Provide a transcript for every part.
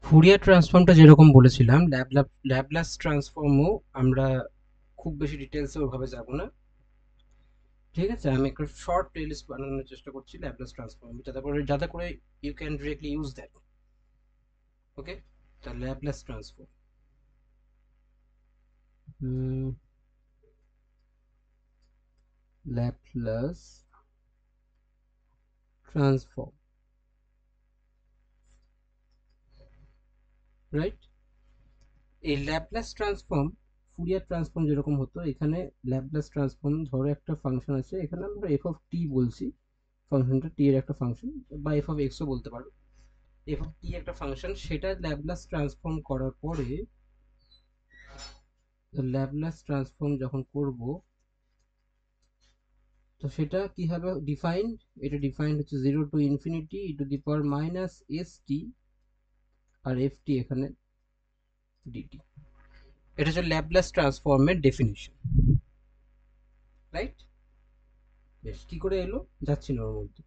Fourier ট্রান্সফর্মটা যেরকম বলেছিলাম, Laplace ট্রান্সফর্মও আমরা খুব বেশি ডিটেলসে ওভাবে যাব না। ঠিক আছে, আমি একটা শর্ট প্লেলিস্ট বানানোর চেষ্টা করছি ল্যাপ্লাস ট্রান্সফর্ম, যাতে করে you can directly use that. Okay, তা Laplace transform, Laplace transform, right. এই ল্যাপ্লাস ট্রান্সফর্ম, ফুরিয়ার ট্রান্সফর্ম যেরকম হতো, এখানে ল্যাপ্লাস ট্রান্সফর্ম, ধরো একটা ফাংশন আছে, এখানে আমরা এফ অফ টি বলছি, ফাংশনটা টি এর একটা ফাংশন, বা এফ অফ এক্সও বলতে পারো। এফ অফ টি একটা ফাংশন, সেটা ল্যাপ্লাস ট্রান্সফর্ম করার পরে, ল্যাপ্লাস ট্রান্সফর্ম যখন করব, তো সেটা কি হবে ডিফাইন্ড? এটা ডিফাইন্ড হচ্ছে 0 to ∞ e to the power minus S T, আর এফ টি এখানে ডিটি। এটা হচ্ছে ল্যাপ্লাস ট্রান্সফর্মের ডেফিনিশন, রাইট। বেশ, কি করে এলো যাচ্ছি না ওর মধ্যে,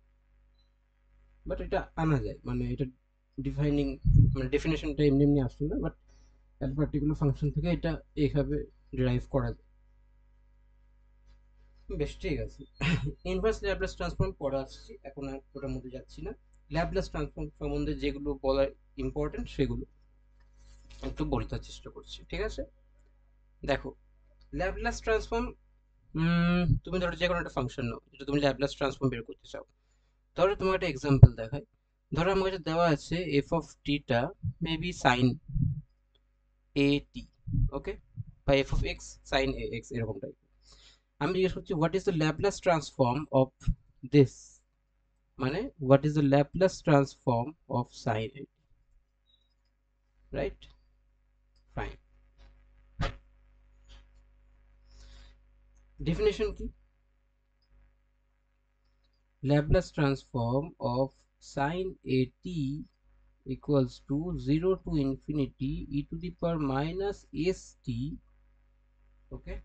বাট এটা আনা যায়, মানে এটা ডিফাইনিং, মানে ডেফিনেশনটা এমনি এমনি আসছে না, বাট একটা পার্টিকুলার ফাংশন থেকে এটা এইভাবে ডিরাইভ করা যায়। বেশ, ঠিক আছে। ইনভার্স ল্যাপ্লাস ট্রান্সফর্ম পরে আসছি, এখন আর ওটার মধ্যে যাচ্ছি না। ল্যাপ্লাস ট্রান্সফর্ম সম্বন্ধে যেগুলো বলার ইম্পর্টেন্ট সেগুলো একটু বলতে চেষ্টা করছি, ঠিক আছে। দেখো, ল্যাপ্লাস ট্রান্সফর্ম, তুমি ধরো যে কোনো একটা ফাংশন নাও যেটা তুমি ল্যাপ্লাস ট্রান্সফর্ম বের করতে চাও। ধরো তোমাকে একটা এক্সাম্পল দেখাই। ধরো আমার কাছে দেওয়া আছে F of theta maybe sine A T, okay, বা F of X sine A X, এরকম টাইপ। আমি জিজ্ঞেস করছি what is the Laplace transform of this, মানে what is the Laplace transform of sine A, right, fine. Definition কি? Laplace transform of sin a t equals to 0 to infinity e to the power minus st, okay,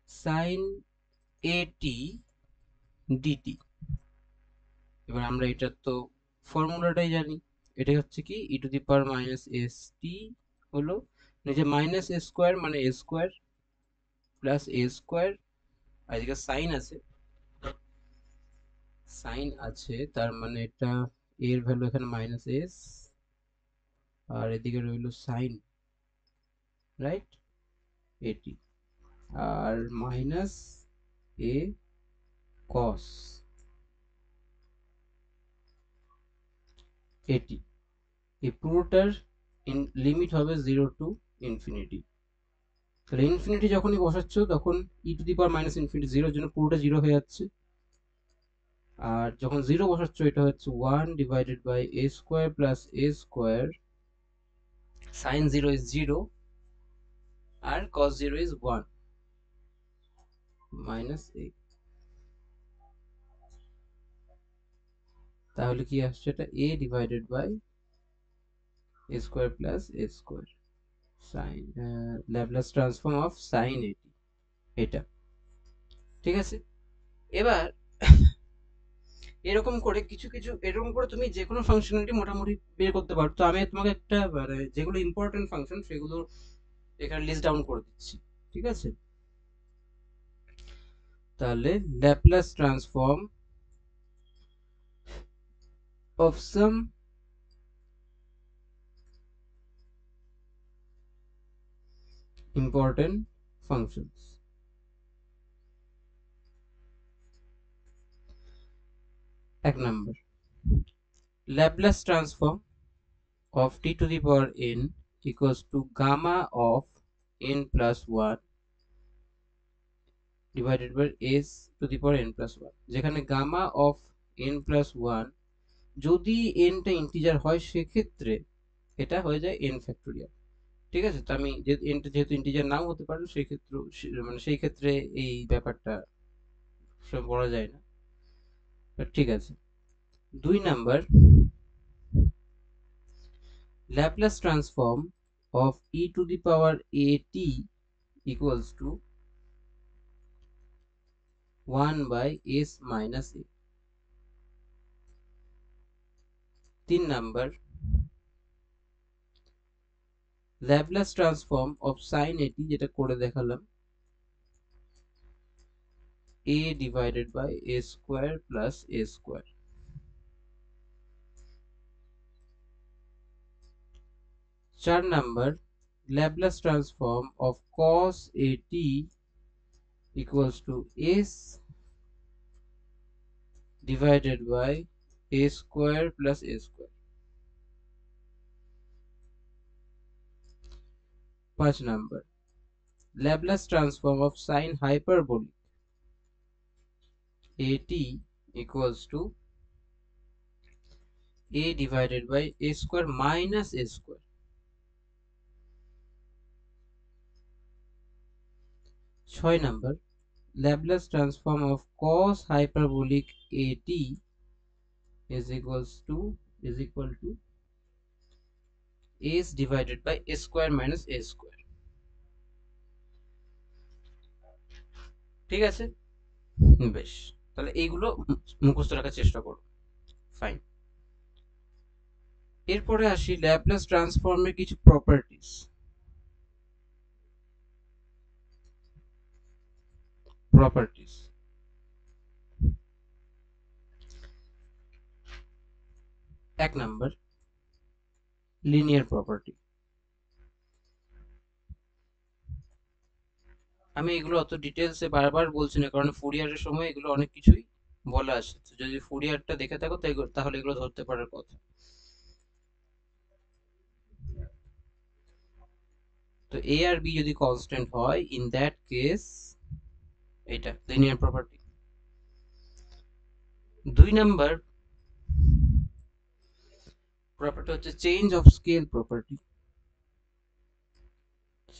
sin a t dt। এবার আমরা এটার তো ফর্মুলাটাই জানি, এটাই হচ্ছে কি E to the power minus S T, হলো নিচে মাইনাস এ স্কোয়ার, মানে A square plus A square, আর এদিকে সাইন আছে, তার মানে এটা এর ভ্যালু এখানে মাইনাস এস, আর এদিকে রইল সাইন, রাইট, এটি, আর মাইনাস এ কস এটি। এই পুরোটার লিমিট হবে 0 to ∞। তাহলে ইনফিনিটি যখনই বসাচ্ছ তখন E to the power minus infinity জিরোর জন্য পুরোটা জিরো হয়ে যাচ্ছে, আর যখন জিরো বসাচ্ছ এটা হচ্ছে 1/a² + a², sine zero is zero, আর cos zero is 1 minus A. তাহলে কি আসছে, এটা a/a² + a², sine, Laplace transform of sine এটি, এটা, ঠিক আছে। এবার এরকম করে কিছু কিছু, এরকম করে তুমি যে কোনো ফাংশনালিটি মোটামুটি বের করতে পারো। তো আমি তোমাকে একটা, মানে যেগুলো ইম্পর্টেন্ট ফাংশন সেগুলো এখানে লিস্ট ডাউন করে দিচ্ছি, ঠিক আছে। তাহলে Laplace transform of some important functions. এক নম্বর, Laplace transform of t to the power n equals to gamma of n plus 1 divided by s to the power n plus 1, যেখানে gamma of n plus 1 যদি n টা integer হয় সেক্ষেত্রে এটা হয়ে যায় n ফ্যাক্টোরিয়াল, ঠিক আছে। তো আমি n টা যেহেতু ইন্টিজার নাও হতে পারে সেই ক্ষেত্রে, মানে সেই ক্ষেত্রে এই ব্যাপারটা সব বলা যায় না, ঠিক আছে। দুই number, Laplace transform of e to the power at equals to 1/s minus a। তিন number, Laplace transform of sine এটি যেটা করে দেখালাম a divided by a square plus a square. 4 number Laplace transform of cos at equals to s divided by a square plus a square। 5 number Laplace transform of sin hyperbolic at equals to a divided by a square minus a square। 6 number Laplace transform of cos hyperbolic at is equal to s divided by a square minus a square। ঠিক আছে, বেশ, তাহলে এইগুলো মুখস্থ রাখার চেষ্টা করো। Fine, এরপরে আসি ল্যাপ্লাস ট্রান্সফর্মের কিছু প্রপার্টিজ। এক নাম্বার লিনিয়ার প্রপার্টি। আমি এগুলো অত ডিটেলসে বারবার বলছি না, কারণ ফুরিয়ারের সময় এগুলো অনেক কিছুই বলা আছে, যদি ফুরিয়ারটা দেখে থাকো তাহলে এগুলো ধরতে পারার কথা। তো a আর b যদি কনস্ট্যান্ট হয়, ইন দ্যাট কেস এটা লিনিয়ার প্রপার্টি। 2 নাম্বার প্রপার্টি হচ্ছে change of scale property.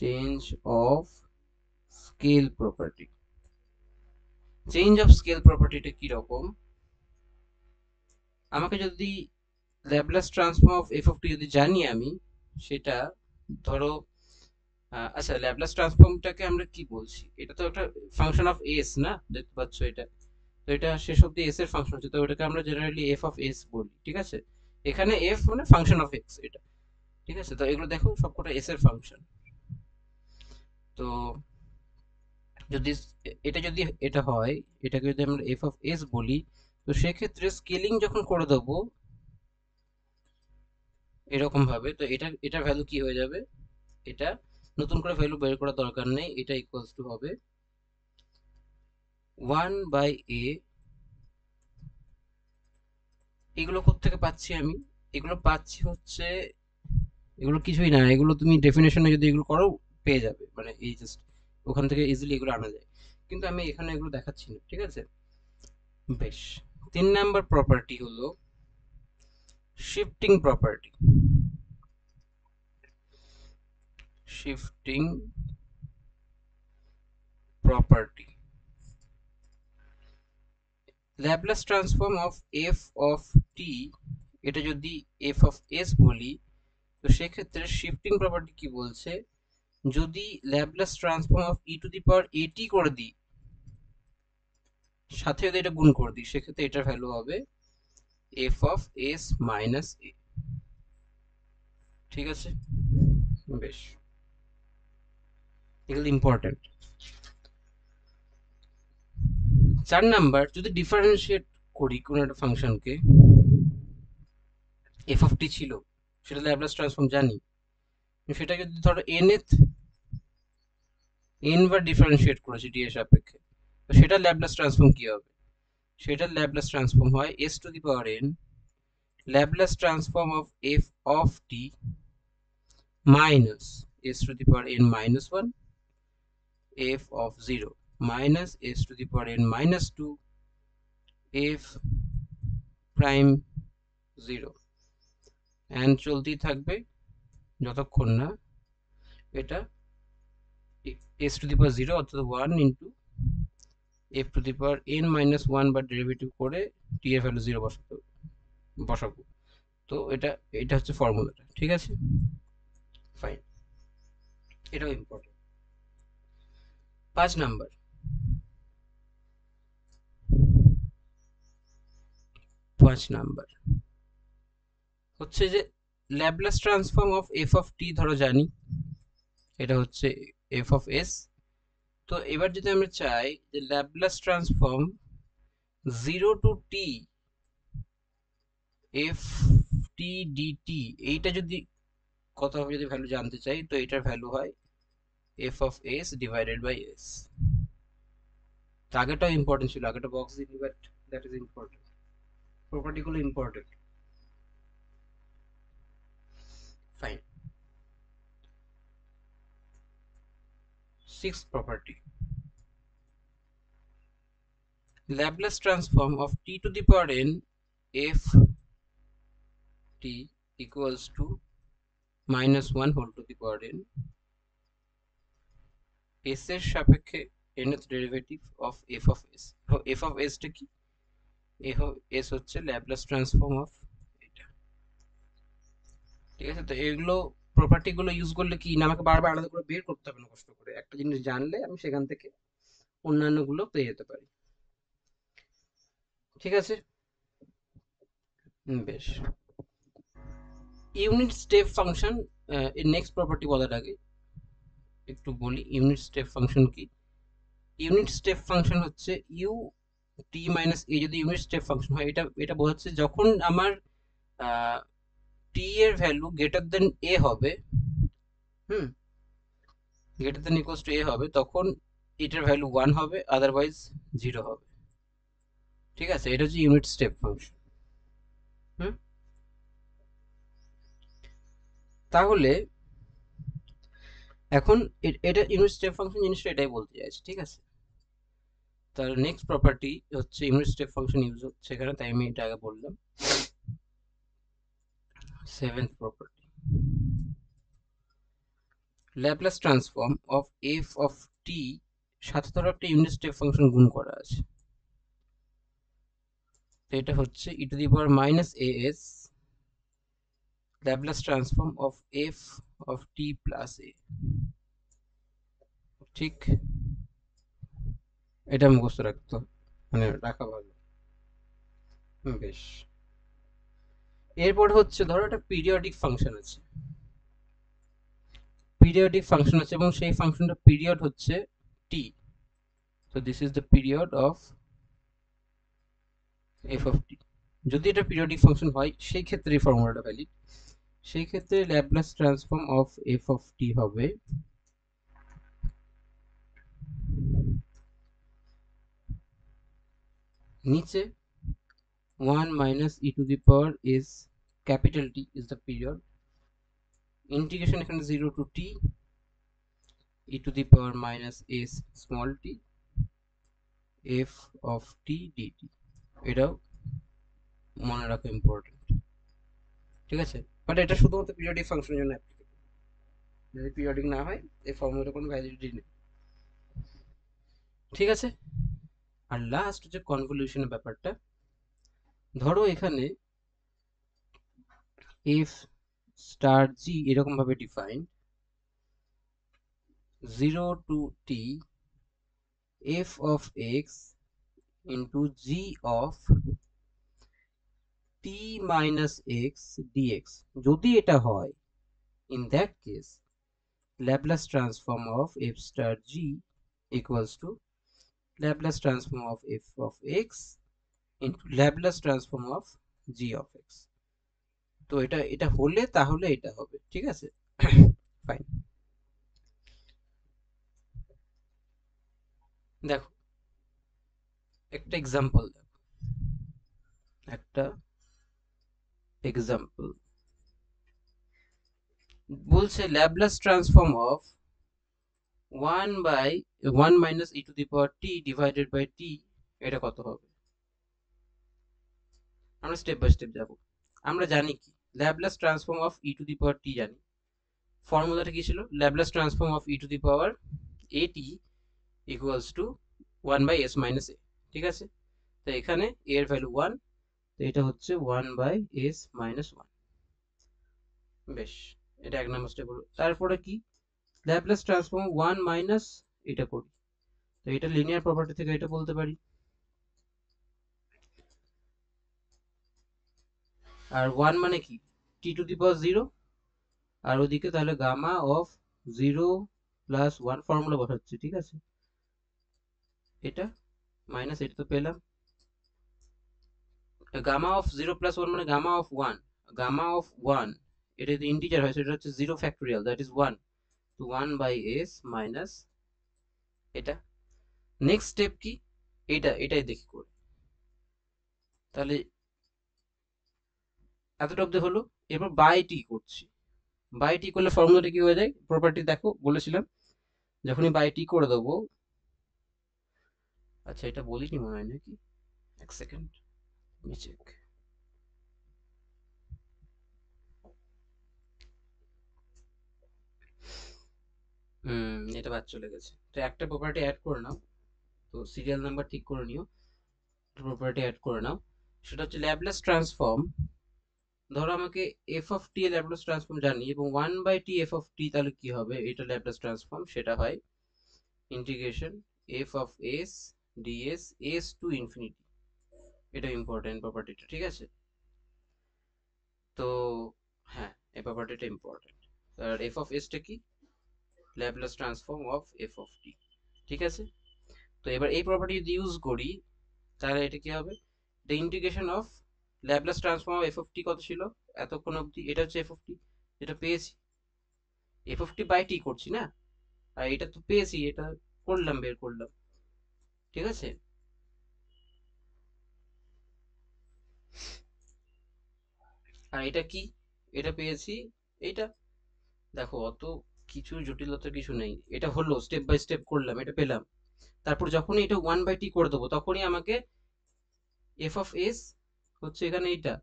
Change of scale property. Change of scale প্রপার্টিটা কি রকম? আমাকে যদি Laplace transform of f of t যদি জানি আমি, সেটা ধরো আচ্ছা, ল্যাপ্লাস ট্রান্সফর্মটাকে আমরা কি বলছি, এটা তো একটা ফাংশন অফ s না, দেখতে পাচ্ছ এটা, তো এটা শেষ অবধি s এর ফাংশন হচ্ছে, তো ওটাকে আমরা জেনারেলি f অফ s বলি। ঠিক আছে, এখানে f মানে ফাংশন অফ x এটা। ঠিক আছে, তো এগুলো দেখো সবকটা s এর ফাংশন। তো যদি এটা হয়, এটাকে যদি আমরা f অফ s বলি, তো সেক্ষেত্রে স্কেলিং যখন করে দেবো এরকম ভাবে, তো এটার ভ্যালু কি হয়ে যাবে, এটা নতুন করে ভ্যালু বের করার দরকার নেই, এটা ইকুয়ালস টু হবে 1/a। এগুলো কোত্থেকে পাচ্ছি আমি? এগুলো পাচ্ছি হচ্ছে, এগুলো কিছুই না, এগুলো তুমি ডেফিনেশনে যদি এগুলো করো পেয়ে যাবে, মানে এই জাস্ট ওখান থেকে ইজিলি এগুলো আনা যায়, কিন্তু আমি এখানে এগুলো দেখাচ্ছি না। ঠিক আছে, বেশ। 3 নাম্বার প্রপার্টি হলো shifting property. Shifting property Laplace transform of f of t, এটা যদি f অফ s বলি, তো সেক্ষেত্রে শিফটিং প্রপার্টি কি বলছে, যদি Laplace transform of e to the power at করে দিই, সাথে যদি এটা গুণ করে দিই, সেক্ষেত্রে এটার ভ্যালু হবে f of s minus a। ঠিক আছে, বেশ, এগুলো ইম্পর্টেন্ট। 4 নাম্বার যদি ডিফারেন্সিয়েট করি কোন একটা ফাংশনকে, f অফ t ছিল, সেটা ল্যাপ্লাস ট্রান্সফর্ম জানি, সেটা যদি ধরো n বার ডিফারেন্সিয়েট করেছি t এর সাপেক্ষে, তো সেটা ল্যাপ্লাস ট্রান্সফর্ম কি হবে? সেটার ল্যাপ্লাস ট্রান্সফর্ম হয় s two the power n Laplace transform of f of t minus s two the power n minus 1 f of 0 minus s to the power n minus 2 f prime 0, and চলতেই থাকবে যতক্ষণ না এটা s to the power 0 অর্থাৎ 1 into f to the power n minus 1 bar derivative করে t এর value 0 বসাবো। তো এটা হচ্ছে ফর্মুলাটা। ঠিক আছে, ফাইন, এটাও ইম্পর্টেন্ট। 5 নাম্বার হচ্ছে যে Laplace transform of f of t ধরো জানি, এটা হচ্ছে এফ অফ এস। তো এবার যদি আমরা চাই যে Laplace transform 0 to t f t dt, এইটা যদি কত হবে যদি ভ্যালু জানতে চাই, তো এটার ভ্যালু হয় F of S divided by S. তো আগেটাও ইম্পর্টেন্ট ছিল, আগেটা বক্স দিইনি, বাট দ্যাট ইজ ইম্পর্টেন্ট, প্রপার্টিগুলো important. Fine. Six property, Laplace transform of t to the power n f t equals to minus 1 whole to the power n s এর সাপেক্ষে nth derivative of f of s। f of s টা কি? f of s হচ্ছে Laplace transform of এটা। ঠিক আছে, তো এগুলো প্রপার্টি গুলো ইউজ করলে কি না আমাকে বারবার আলাদা করে বের করতে হবে না, কষ্ট করে একটা জিনিস জানলে আমি সেখান থেকে অন্যান্য গুলো পেয়ে যেতে পারি। ঠিক আছে, বেশ। ইউনিট স্টেপ ফাংশন এর নেক্সট প্রপার্টি বলার আগে একটু বলি ইউনিট স্টেপ ফাংশন কি। ইউনিট স্টেপ ফাংশন হচ্ছে ইউ টি মাইনাস এ যদি ইউনিট স্টেপ ফাংশন হয়, এটা এটা বোঝাচ্ছে যখন আমার টি এর ভ্যালু গ্রেটার দেন এ হবে, হুম, গ্রেটার দেন ইকুয়ালস টু এ হবে, তখন এটার ভ্যালু 1 হবে, আদারওয়াইজ 0 হবে। ঠিক আছে, এটা হচ্ছে ইউনিট স্টেপ ফাংশন। হুম, তাহলে এখন এটা ইউনিট স্টেপ ফাংশন জিনিসটা এটাই বলতে চাইছে। ঠিক আছে, তার নেক্সট প্রপার্টি হচ্ছে ইউনিট স্টেপ ফাংশন ইউজ হচ্ছে এখানে, তাই আমি এটা আগে বললাম। Seventh property, Laplace transform of F of T সাথে ধরো একটা ইউনিট স্টেপ ফাংশন গুণ করা আছে, তো এটা হচ্ছে E to the power minus A S Laplace transform of F of T plus A. ঠিক, এটা মুখস্থ রাখতো, মানে রাখা ভালো। বেশ, এরপর হচ্ছে ধরো একটা পিরিয়ডিক ফাংশন আছে, পিরিয়ডিক ফাংশন আছে এবং সেই ফাংশনটা পিরিয়ড হচ্ছে টি। তো this is the period of F of T. যদি এটা পিরিয়ডিক ফাংশন হয় সেই ক্ষেত্রে এই ফর্মুলাটা ভ্যালিড। সেই ক্ষেত্রে Laplace transform of F of T হবে নিচে 1 minus e to the power is capital T is the period, integration এখানে 0 to t e to the power minus s small t f of t dt। এটাও মনে রাখা important. ঠিক আছে, but এটা শুধুমাত্র পিরিয়ডিক ফাংশনের জন্য অ্যাপ্লিকেবল, যদি পিরিয়ডিক না হয় এই ফর্মুলার কোনো ভ্যালিডিটি নেই। ঠিক আছে, আর লাস্ট হচ্ছে কনভলিউশনের ব্যাপারটা। ধরো এখানে f স্টার g এরকম ভাবে define 0 to t f of x into g of t minus x dx। যদি এটা হয়, in that case Laplace transform of f star g equals to Laplace transform of f of x into Laplace transform of g of x। তো এটা এটা হলে তাহলে এটা হবে। ঠিক আছে, ফাইন। দেখো একটা এক্সাম্পল, একটা এক্সাম্পল বলছে Laplace transform of 1 by 1 minus e to the power t divided by t, এটা কত হবে? আমরা স্টেপ বাই স্টেপ যাব। আমরা জানি কি Laplace transform of e to the power t জানি, ফর্মুলাটা কি ছিল? Laplace transform of e to the power at equals to 1 by s minus a। ঠিক আছে, তো এখানে a এর ভ্যালু 1, তো এটা হচ্ছে 1 by s minus 1। বেশ, এটা এক নম্বর স্টেপ হলো। তারপরে কি ল্যাপ্লাস ট্রান্সফর্ম 1 মাইনাস এটা করি, তো এটা লিনিয়ার প্রপার্টি থেকে এটা বলতে পারি। আর 1 মানে কি? t টু দি পাওয়ার 0, আর ওদিকে তাহলে গামা অফ 0 প্লাস 1 ফর্মুলা বসাচ্ছি, ঠিক আছে, এটা মাইনাস এটা তো পেলাম, গামা অফ 0 প্লাস 1 মানে গামা অফ 1, গামা অফ 1 এটা যদি ইন্টিজার হয় সেটা হচ্ছে 0 ফ্যাক্টোরিয়াল, দ্যাট ইজ 1, তো 1 বাই এস মাইনাস এটা। নেক্সট স্টেপ কি, এটাই দেখি করে, তাহলে এতটা অব্দি হলো। এরপর বাই টি করছি, বাই টি করলে ফর্মুলাটা কি হয়ে যায়, প্রপার্টি দেখো বলেছিলাম, যখনই বাই টি করে দেবো, আচ্ছা এটা বলিনি মনে হয় নাকি, এক সেকেন্ড আমি চেক, এটা বাদ চলে গেছে, তো একটা প্রপার্টি অ্যাড করে নাও, তো সিরিয়াল নাম্বার ঠিক করে নিও, প্রপার্টি অ্যাড করে নাও, সেটা হচ্ছে ল্যাপ্লাস ট্রান্সফর্ম। ধরো আমাকে এফ অফ টি এর ল্যাপ্লাস ট্রান্সফর্ম জানি এবং 1 by T F of T, তাহলে কি হবে, এটা ল্যাপ্লাস ট্রান্সফর্ম, সেটা হয় integration F of S DS S to infinity, এটা ইম্পর্টেন্ট প্রপার্টিটা, ঠিক আছে, তো হ্যাঁ এই প্রপার্টিটা ইম্পর্টেন্ট। আর এফ অফ এসটা কি, Laplace transform of F of T, ঠিক আছে, তো এবার এই প্রপার্টি যদি ইউজ করি তাহলে এটা কি হবে, the integration of Laplace transform of F of T কত ছিল এতক্ষণ অবধি, এটা হচ্ছে এফ অফ টি, যেটা পেয়েছি, F of T by T করছি না, আর এটা তো পেয়েছি, এটা করলাম, বের করলাম, ঠিক আছে, আর এটা কি, এটা পেয়েছি, এইটা, দেখো অত কিছু জটিলতা কিছু নেই, এটা হলো স্টেপ বাই স্টেপ করলাম, এটা পেলাম, তারপর যখনই এটা 1 বাই টি করে দেবো তখনই আমাকে এফ অফ এস হচ্ছে এখানে এইটা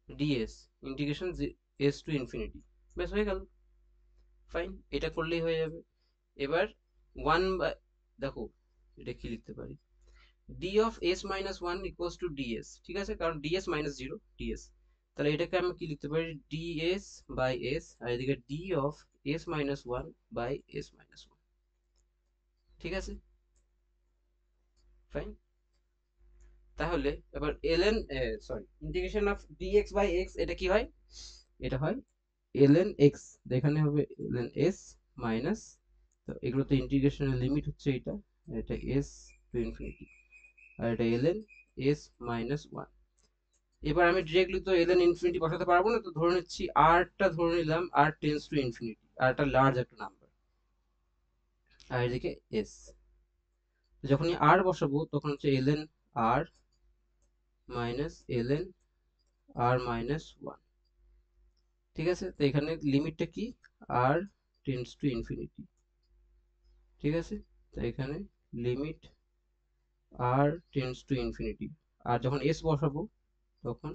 DS integration S to infinity, ব্যাস হয়ে গেল, ফাইন, এটা করলেই হয়ে যাবে। এবার 1 বাই, দেখো এটা কি লিখতে পারি, D of s minus 1 equals to DS, ঠিক আছে, কারণ ডিএস মাইনাস 0 ডিএস, তাহলে এটাকে আমি কি লিখতে পারি, ডিএস বাই এস, আর এদিকে d of s minus 1 by s minus 1, ঠিক আছে, ফাইন। তাহলে এবার ln, sorry, integration of dx by x, এটা কি হয়, এটা হয় ln x, এখানে হবে ln s মাইনাস, তো এগুলো তো ইন্টিগ্রেশনের লিমিট হচ্ছে এটা, এটা s টু ইনফিনিটি, আর এটা ln s মাইনাস 1। এবার আমি ডিরেক্টলি তো ln ইনফিনিটি বসাতে পারবো না, তো ধরে নিচ্ছি r টা ধরে নিলাম r tends to infinity, r টা লার্জ একটা নাম্বার, আর এদিকে s, যখনই r বসাবো তখন হচ্ছে ln r minus ln r minus 1, ঠিক আছে, তো এখানে লিমিটটা কি, আর টেন্ডস টু ইনফিনিটি, ঠিক আছে, তো এখানে limit R tends to infinity, আর যখন এস বসাবো তখন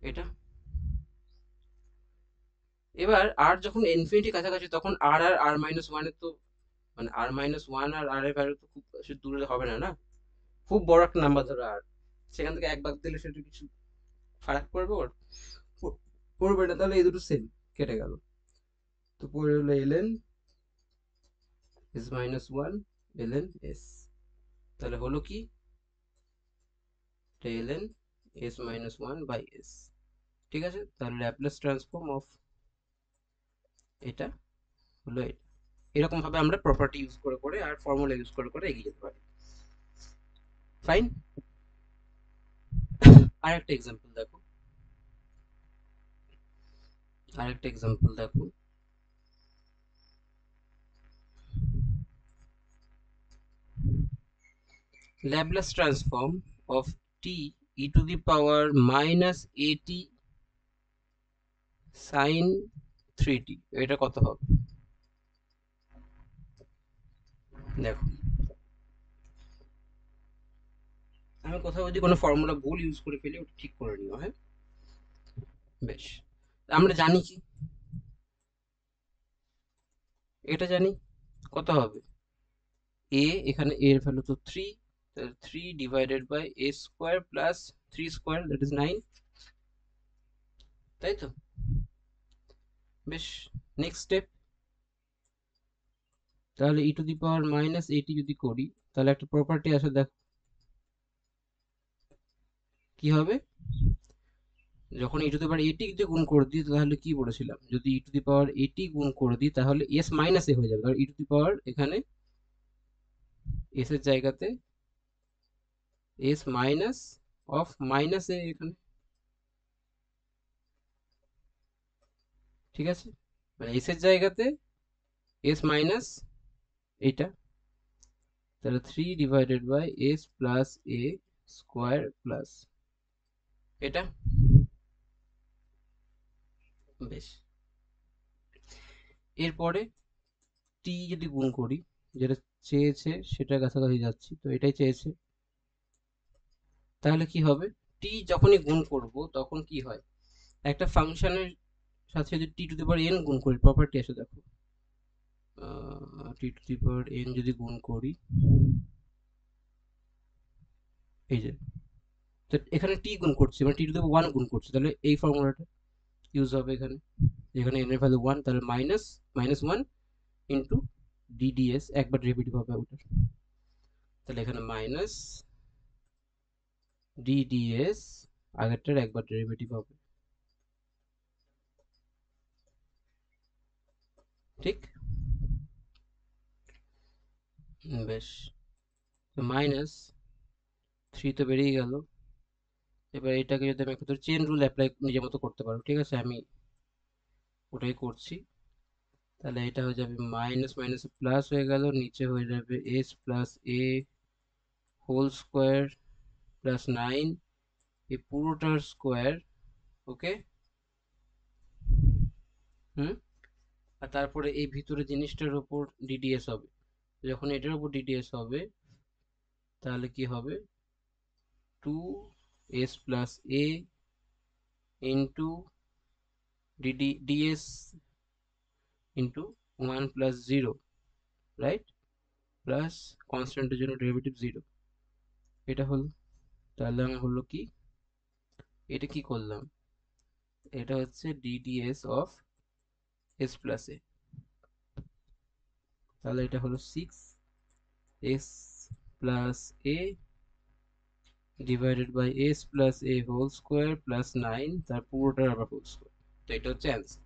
এটা, এবার আর যখন ইনফিনিটি কাছাকাছি তখন আর আর আর মাইনাস ওয়ানের তো, মানে আর মাইনাস ওয়ান আর আর এর ভ্যালু তো খুব বেশি দূরে হবে না, না খুব বড় একটা নাম্বার ধরো আর, সেখান থেকে এক ভাগ দিলে সেটা কিছু ফারাক পড়বে ওর, পড়বে না, তাহলে এই দুটো সেম কেটে গেল, তো পড়ে হলো LN s minus one LN s, তাহলে হলো কি ln s minus one by s, ঠিক আছে, তাহলে ল্যাপ্লাস ট্রান্সফর্ম অফ এটা হলো এটা, এরকম ভাবে আমরা প্রপার্টি ইউজ করে করে আর ফর্মুলা ইউজ করে করে এগিয়ে যেতে পারি, ফাইন। আরেকটা এক্সাম্পল দেখো, আরেকটা এক্সাম্পল দেখো, Laplace transform of T E to the power minus এটি সাইন 3t, এটা কত হবে, দেখো আমি কোথাও যদি কোনো ফর্মুলা ভুল ইউজ করে ফেলি ওটা ঠিক করে নিও, হ্যাঁ, বেশ, আমরা জানি কি, এটা জানি কত হবে, a, এখানে a এর ভ্যালু তো 3, 3 divided by a square plus 3 square, that is 9, তাই তো, বেশ, নেক্সট স্টেপ, তাহলে ই টু দি পাওয়ার মাইনাস এটি যদি করি তাহলে একটা প্রপার্টি আসে, দেখো কি হবে, যখন ই টু দি পাওয়ার এটি যদি গুণ করে দিই তাহলে কি বলেছিলাম, যদি ই টু দি পাওয়ার এটি গুণ করে দিই তাহলে এস মাইনাস এ হয়ে যাবে, কারণ ই টু দি পাওয়ার এখানে এস এর জায়গাতে এস মাইনাস অফ মাইনাস এ এখানে, ঠিক আছে, মানে এস এর জায়গাতে এস মাইনাস এইটা, তাহলে 3/s plus A square plus এটা। বেশ, এরপরে টি যদি গুণ করি, যেটা চেয়েছে সেটার কাছাকাছি যাচ্ছি, তো এটাই চেয়েছে, তাহলে কি হবে, টি যখনই গুণ করব তখন কি হয়, একটা ফাংশনের সাথে যদি টি টু দি পাওয়ার এন গুণ করি, প্রপার্টি আসে দেখো, টি টু দি পাওয়ার এন যদি গুণ করি, এই যে, তো এখানে টি গুণ করছে মানে টি টু দি পাওয়ার ওয়ান গুণ করছে, তাহলে এই ফর্মুলাটা ইউজ হবে এখানে, যেখানে এন এর ভ্যালু ওয়ান, তাহলে minus minus one into DDS, একবার ডেরিভেটিভ হবে ওটার, তাহলে এখানে মাইনাস ডিডিএস আগেরটার একবার ডেরিভেটিভ হবে, ঠিক। বেশ, তো মাইনাস থ্রি তো বেরিয়ে গেল, এবার এটাকে যদি আমি একটু চেন রুল অ্যাপ্লাই নিজের মতো করতে পারো, ঠিক আছে, আমি ওটাই করছি, তাহলে এটা হয়ে যাবে মাইনাস মাইনাস প্লাস হয়ে গেল, নিচে হয়ে যাবে S plus a whole square plus nine, এই পুরোটার স্কোয়ার, ওকে। হুম, আর তারপরে এই ভিতরে জিনিসটার উপর ডিডিএস হবে, যখন এটার উপর ডিডিএস হবে তাহলে কি হবে, 2s plus A into DS into 1 + 0, right, plus কনস্ট্যান্টের জন্য ডেরিভেটিভ 0, এটা হলো, তাহলে আমার হলো কি, এটা কি করলাম, এটা হচ্ছে DDS of s plus a, তাহলে এটা হলো 6s plus a divided by s plus a whole square plus 9, তার পুরোটার আবার হোল স্কোয়ার, তো এটা হচ্ছে অ্যান্সার।